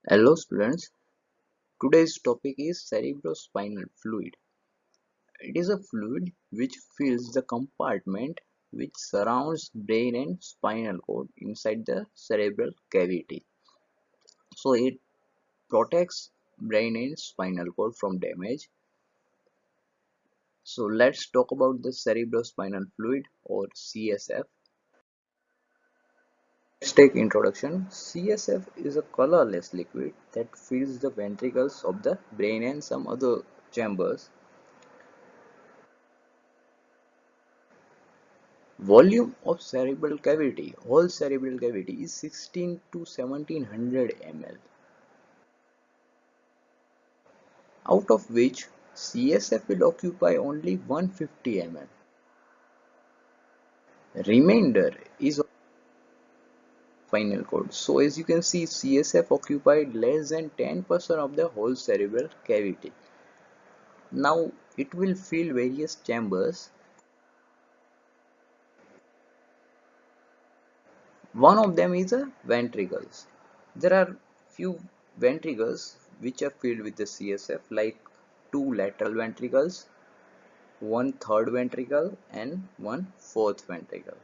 Hello students, today's topic is cerebrospinal fluid. It is a fluid which fills the compartment which surrounds brain and spinal cord inside the cerebral cavity. So it protects brain and spinal cord from damage. So let's talk about the cerebrospinal fluid or CSF. Let's take introduction. CSF is a colorless liquid that fills the ventricles of the brain and some other chambers. Volume of cerebral cavity, whole cerebral cavity is 16 to 1700 ml, out of which CSF will occupy only 150 ml. Remainder is spinal cord. So as you can see, CSF occupied less than 10% of the whole cerebral cavity. Now it will fill various chambers. One of them is the ventricles. There are few ventricles which are filled with the CSF, like two lateral ventricles, one third ventricle, and one fourth ventricle.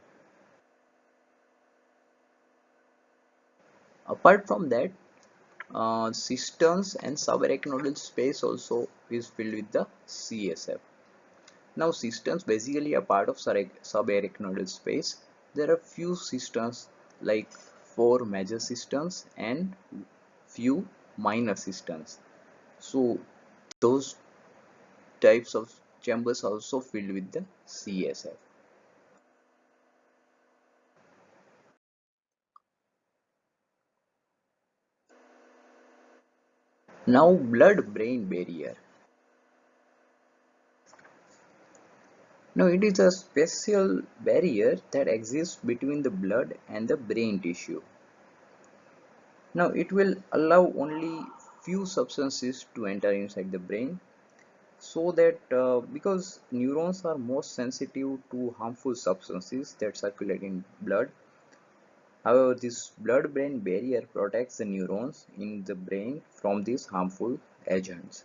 Apart from that, cisterns and subarachnoidal space also is filled with the CSF. Now, cisterns basically are part of subarachnoidal space. There are few cisterns like four major cisterns and few minor cisterns. So those types of chambers also filled with the CSF. Now, blood-brain barrier. Now, it is a special barrier that exists between the blood and the brain tissue. Now, it will allow only few substances to enter inside the brain, so that because neurons are most sensitive to harmful substances that circulate in blood. However, this blood-brain barrier protects the neurons in the brain from these harmful agents.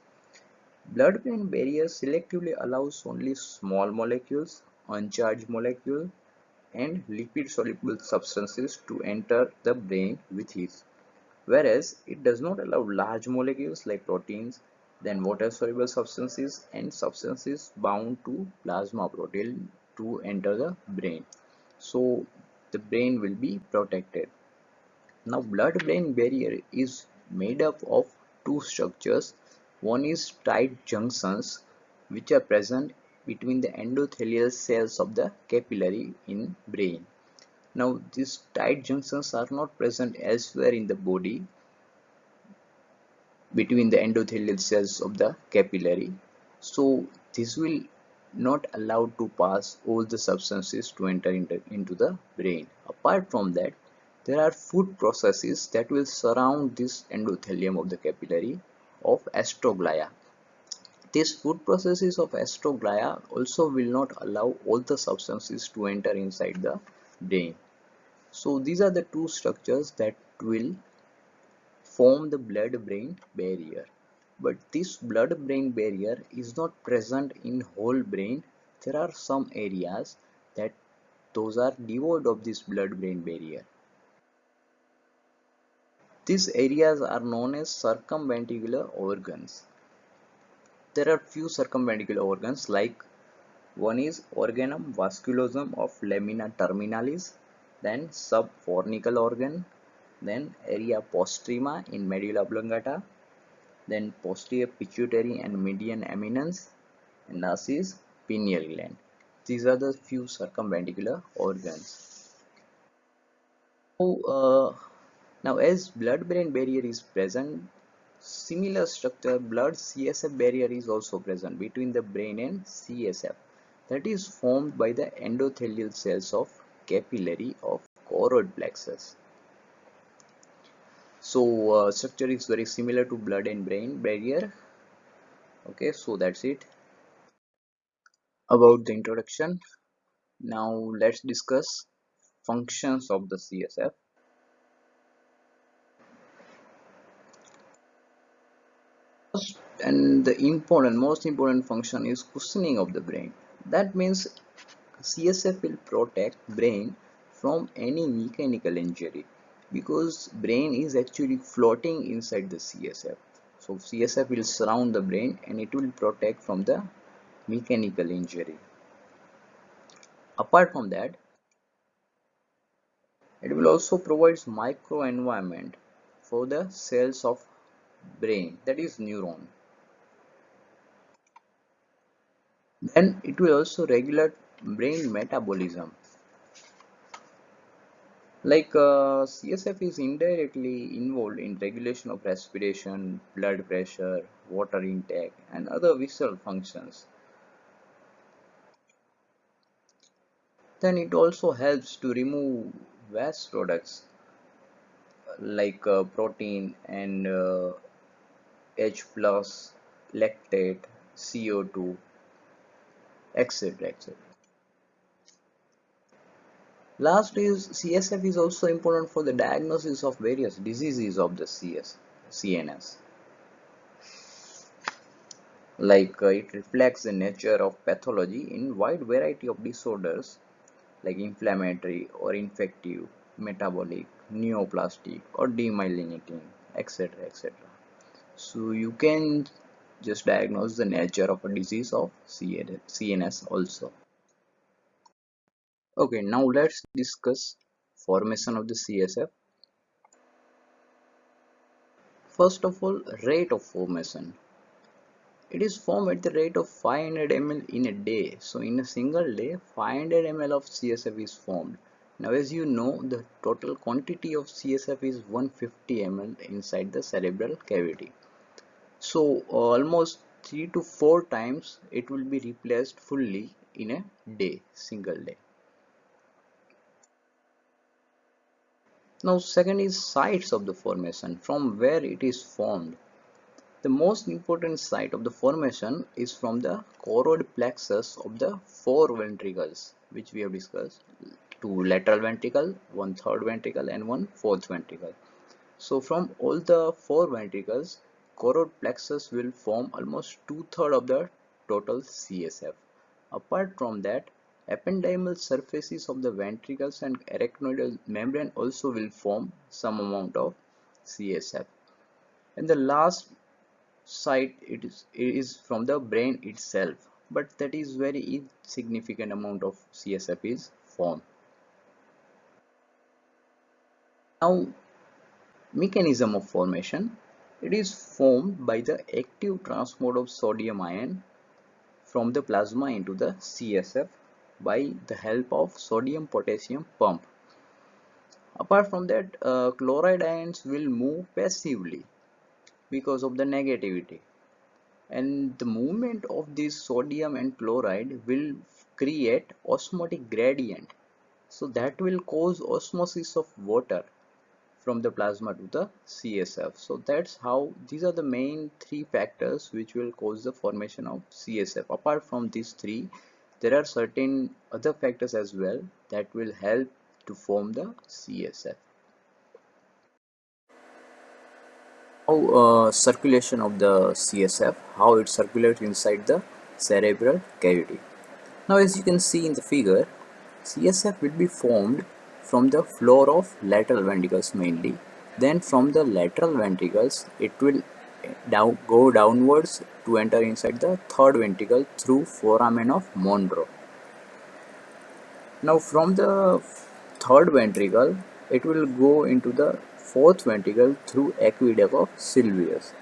Blood-brain barrier selectively allows only small molecules, uncharged molecules, and lipid-soluble substances to enter the brain with ease, whereas it does not allow large molecules like proteins, then water-soluble substances, and substances bound to plasma protein to enter the brain. So the brain will be protected. Now, blood-brain barrier is made up of two structures. One is tight junctions, which are present between the endothelial cells of the capillary in brain. Now, these tight junctions are not present elsewhere in the body between the endothelial cells of the capillary. So, this will not allow to pass all the substances to enter into the brain. Apart from that, there are food processes that will surround this endothelium of the capillary of astroglia. These food processes of astroglia also will not allow all the substances to enter inside the brain. So these are the two structures that will form the blood-brain barrier. But this blood-brain barrier is not present in whole brain. There are some areas that those are devoid of this blood-brain barrier. These areas are known as circumventricular organs. There are few circumventricular organs, like one is organum vasculosum of lamina terminalis, then subfornical organ, then area postrema in medulla oblongata, then posterior pituitary and median eminence, and last is pineal gland. These are the few circumventricular organs. So, now as blood-brain barrier is present, similar structure blood CSF barrier is also present between the brain and CSF, that is formed by the endothelial cells of capillary of choroid plexus. So structure is very similar to blood and brain barrier. Okay, so that's it about the introduction. Now let's discuss functions of the CSF. And the most important function is cushioning of the brain. That means CSF will protect brain from any mechanical injury because brain is actually floating inside the CSF. So CSF will surround the brain and it will protect from the mechanical injury. Apart from that, it will also provide microenvironment for the cells of brain, that is neuron. Then it will also regulate brain metabolism. Like CSF is indirectly involved in regulation of respiration, blood pressure, water intake, and other visceral functions. Then it also helps to remove waste products like protein and H plus, lactate, CO2, etc. etc. Last is CSF is also important for the diagnosis of various diseases of the CNS. Like it reflects the nature of pathology in wide variety of disorders like inflammatory or infective, metabolic, neoplastic or demyelinating, etc. etc. So you can just diagnose the nature of a disease of CNS also. Okay, now let's discuss formation of the CSF. First of all, rate of formation. It is formed at the rate of 500 ml in a day. So in a single day, 500 ml of CSF is formed. Now as you know, the total quantity of CSF is 150 ml inside the cerebral cavity. So almost 3 to 4 times it will be replaced fully in a day, single day. Now second is sites of the formation, from where it is formed. The most important site of the formation is from the choroid plexus of the four ventricles, which we have discussed. Two lateral ventricle, one third ventricle, and one fourth ventricle. So from all the four ventricles, choroid plexus will form almost two-thirds of the total CSF. Apart from that, ependymal surfaces of the ventricles and arachnoidal membrane also will form some amount of CSF. And the last site it is from the brain itself, but that is very insignificant amount of CSF is formed. Now mechanism of formation, it is formed by the active transport of sodium ion from the plasma into the CSF by the help of sodium potassium pump. Apart from that, chloride ions will move passively because of the negativity, and the movement of this sodium and chloride will create osmotic gradient, so that will cause osmosis of water from the plasma to the CSF. So that's how, these are the main three factors which will cause the formation of CSF. Apart from these three, there are certain other factors as well that will help to form the CSF. How circulation of the CSF, how it circulates inside the cerebral cavity. Now as you can see in the figure, CSF will be formed from the floor of lateral ventricles mainly. Then from the lateral ventricles, it will go downwards to enter inside the third ventricle through foramen of Monro. Now from the third ventricle, it will go into the fourth ventricle through aqueduct of Sylvius.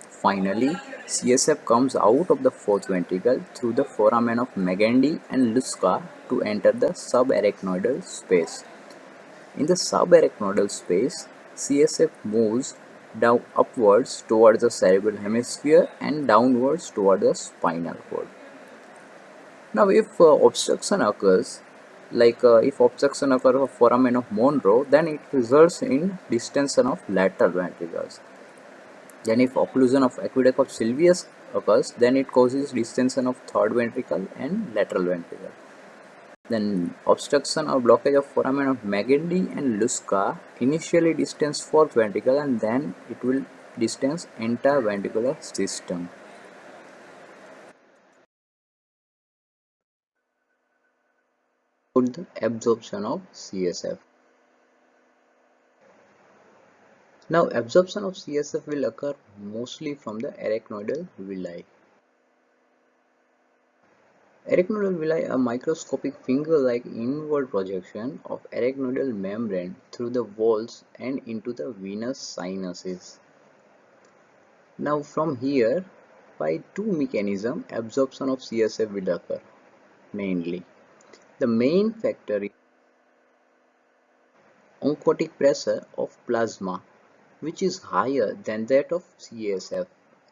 Finally, CSF comes out of the fourth ventricle through the foramen of Magendie and Lusca to enter the subarachnoidal space. In the subarachnoidal space, CSF moves down upwards towards the cerebral hemisphere and downwards toward the spinal cord. Now, if obstruction occurs, like if obstruction occurs of foramen of Monro, then it results in distension of lateral ventricles. Then if occlusion of aqueduct of Sylvius occurs, then it causes distension of third ventricle and lateral ventricle. Then obstruction or blockage of foramen of Magendie and Lusca initially distends fourth ventricle and then it will distance interventricular system. About the absorption of CSF. Now, absorption of CSF will occur mostly from the arachnoidal villi. Arachnoidal villi are microscopic finger-like inward projection of arachnoidal membrane through the walls and into the venous sinuses. Now from here, by two mechanisms, absorption of CSF will occur mainly. The main factor is oncotic pressure of plasma, which is higher than that of CSF.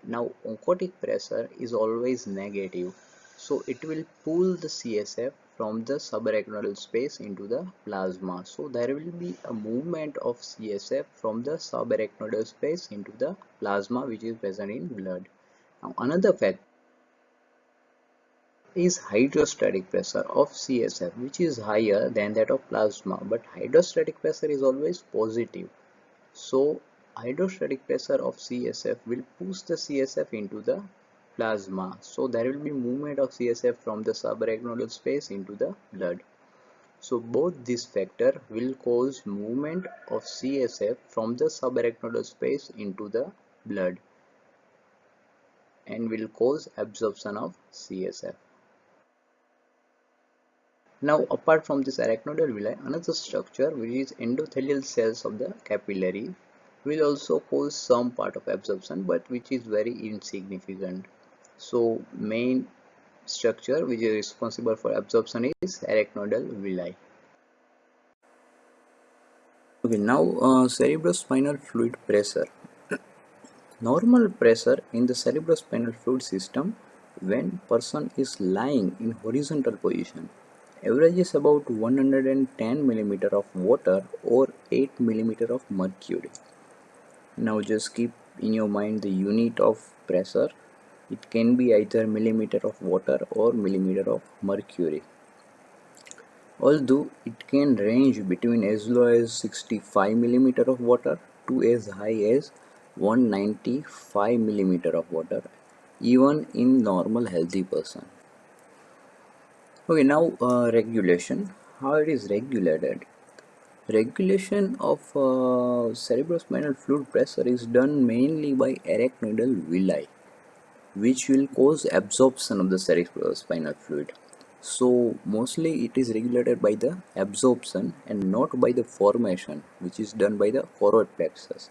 Now oncotic pressure is always negative, so it will pull the CSF from the subarachnoidal space into the plasma. So there will be a movement of CSF from the subarachnoidal space into the plasma, which is present in blood. Now another factor is hydrostatic pressure of CSF, which is higher than that of plasma, but hydrostatic pressure is always positive. So hydrostatic pressure of CSF will push the CSF into the plasma. So there will be movement of CSF from the subarachnoidal space into the blood. So both these factors will cause movement of CSF from the subarachnoidal space into the blood and will cause absorption of CSF. Now, apart from this arachnoidal villi, another structure, which is endothelial cells of the capillary, will also cause some part of absorption, but which is very insignificant. So, main structure which is responsible for absorption is arachnoidal villi. Okay, now cerebrospinal fluid pressure. Normal pressure in the cerebrospinal fluid system when person is lying in horizontal position averages about 110 millimeter of water or 8 millimeter of mercury. Now just keep in your mind the unit of pressure. It can be either millimeter of water or millimeter of mercury. Although it can range between as low as 65 millimeter of water to as high as 195 millimeter of water, even in normal healthy person. Okay, now regulation. How it is regulated? Regulation of cerebrospinal fluid pressure is done mainly by arachnoidal villi, which will cause absorption of the cerebrospinal fluid. So mostly it is regulated by the absorption and not by the formation, which is done by the choroid plexus.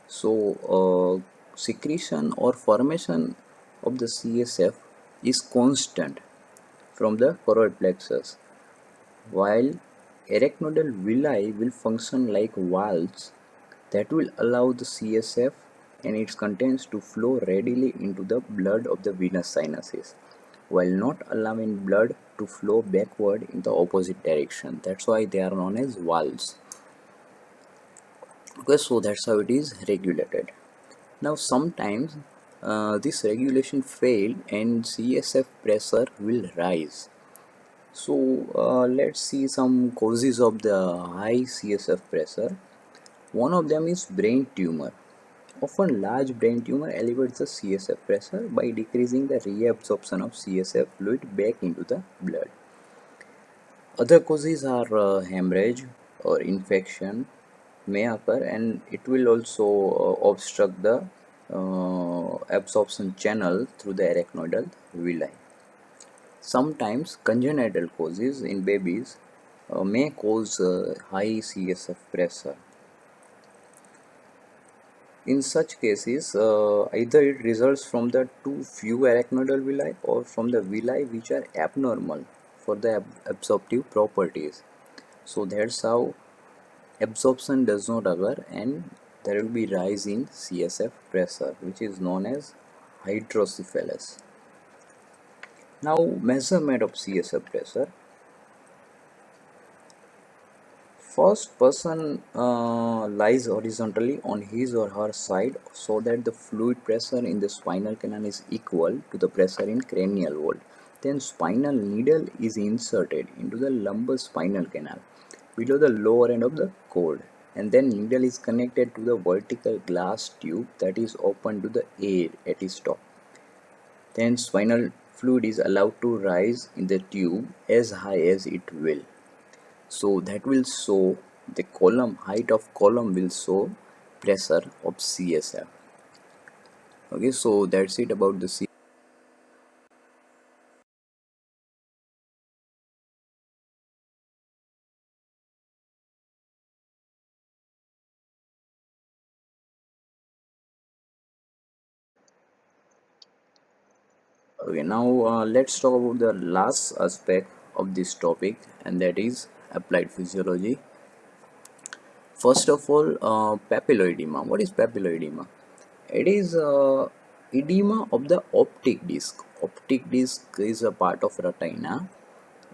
So secretion or formation of the CSF is constant from the choroid plexus, while arachnoidal villi will function like valves that will allow the CSF and its contents to flow readily into the blood of the venous sinuses, while not allowing blood to flow backward in the opposite direction. That's why they are known as valves. Okay, so that's how it is regulated. Now sometimes this regulation fail and CSF pressure will rise. So let's see some causes of the high CSF pressure. One of them is brain tumor. Often large brain tumor elevates the CSF pressure by decreasing the reabsorption of CSF fluid back into the blood. Other causes are hemorrhage or infection may occur, and it will also obstruct the absorption channel through the arachnoidal villi. Sometimes congenital causes in babies may cause high CSF pressure. In such cases, either it results from the too few arachnoidal villi or from the villi which are abnormal for the absorptive properties. So that's how absorption does not occur and there will be rise in CSF pressure, which is known as hydrocephalus. Now measurement of CSF pressure. First person lies horizontally on his or her side so that the fluid pressure in the spinal canal is equal to the pressure in cranial vault. Then spinal needle is inserted into the lumbar spinal canal below the lower end of the cord, and then needle is connected to the vertical glass tube that is open to the air at its top. Then spinal fluid is allowed to rise in the tube as high as it will. So that will show the column height of column will show pressure of CSF. Okay, so that's it about the C. Okay, now let's talk about the last aspect of this topic, and that is applied physiology. First of all, papilloedema. What is papilloedema? It is edema of the optic disc. Optic disc is a part of retina,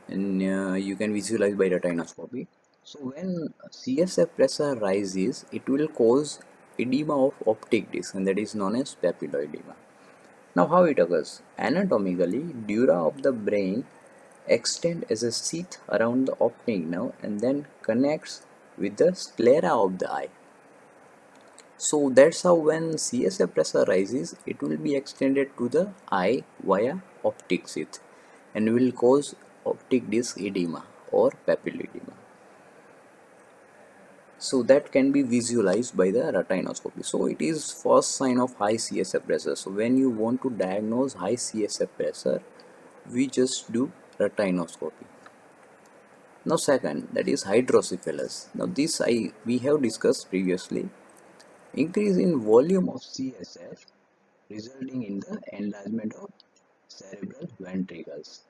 and you can visualize by retinoscopy. So when CSF pressure rises, it will cause edema of optic disc, and that is known as papilloedema. Now, how it occurs? Anatomically, dura of the brain extend as a sheath around the optic nerve and then connects with the sclera of the eye. So that's how when CSF pressure rises, it will be extended to the eye via optic sheath and will cause optic disc edema or papilledema. So that can be visualized by the retinoscopy. So it is first sign of high CSF pressure. So when you want to diagnose high CSF pressure, we just do retinoscopy. Now second, that is hydrocephalus. Now this we have discussed previously. Increase in volume of CSF resulting in the enlargement of cerebral ventricles.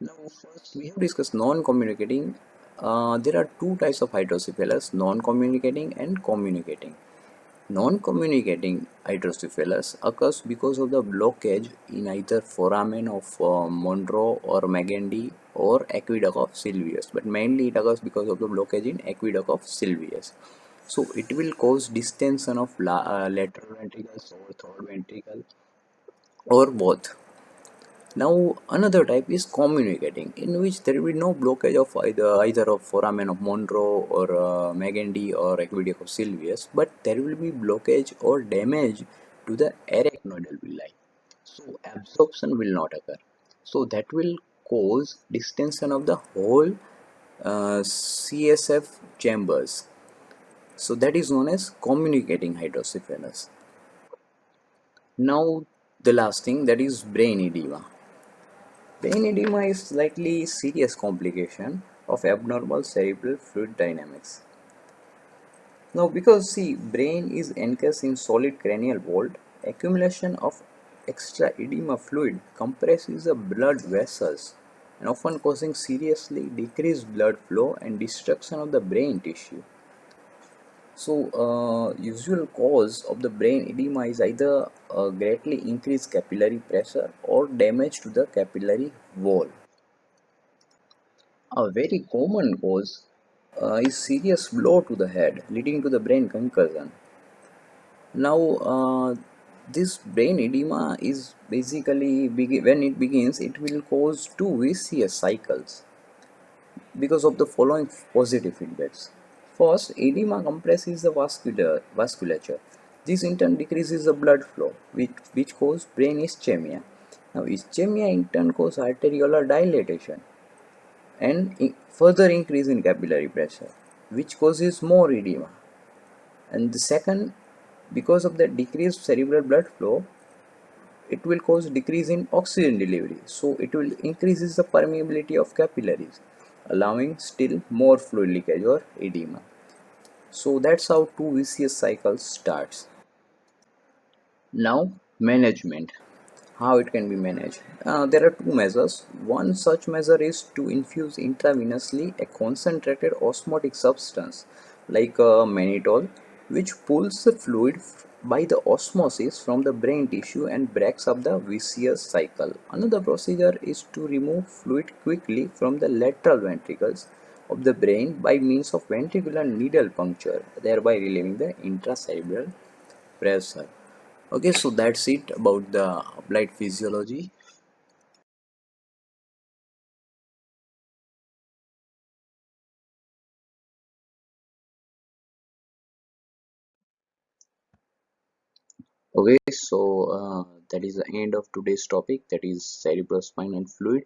Now, first we have discussed non-communicating. There are two types of hydrocephalus: non-communicating and communicating. Non-communicating hydrocephalus occurs because of the blockage in either foramen of Monro or Magendie or aqueduct of Sylvius, but mainly it occurs because of the blockage in aqueduct of Sylvius. So it will cause distension of lateral ventricles or third ventricle or both. Now another type is communicating, in which there will be no blockage of either of foramen of Monro or Magendie or aqueduct of Sylvius, but there will be blockage or damage to the arachnoidal villi. So absorption will not occur. So that will cause distension of the whole CSF chambers. So that is known as communicating hydrocephalus. Now the last thing, that is brain edema. Brain edema is slightly serious complication of abnormal cerebral fluid dynamics. Now, because see, brain is encased in solid cranial vault, accumulation of extra edema fluid compresses the blood vessels and often causing seriously decreased blood flow and destruction of the brain tissue. So, usual cause of the brain edema is either greatly increased capillary pressure or damage to the capillary wall. A very common cause is serious blow to the head, leading to the brain concussion. Now, this brain edema is basically when it begins, it will cause two vicious cycles because of the following positive feedbacks. First, edema compresses the vasculature. This in turn decreases the blood flow, which causes brain ischemia. Now, ischemia in turn causes arteriolar dilatation and further increase in capillary pressure, which causes more edema. And the second, because of the decreased cerebral blood flow, it will cause decrease in oxygen delivery, so it will increases the permeability of capillaries, allowing still more fluid leakage or edema. So that's how two vicious cycles starts. Now, management. How it can be managed? There are two measures. One such measure is to infuse intravenously a concentrated osmotic substance like mannitol, which pulls the fluid by the osmosis from the brain tissue and breaks up the vicious cycle. Another procedure is to remove fluid quickly from the lateral ventricles of the brain by means of ventricular needle puncture, thereby relieving the intracerebral pressure. Okay, so that's it about the applied physiology. Okay, so that is the end of today's topic, that is cerebrospinal fluid.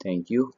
Thank you.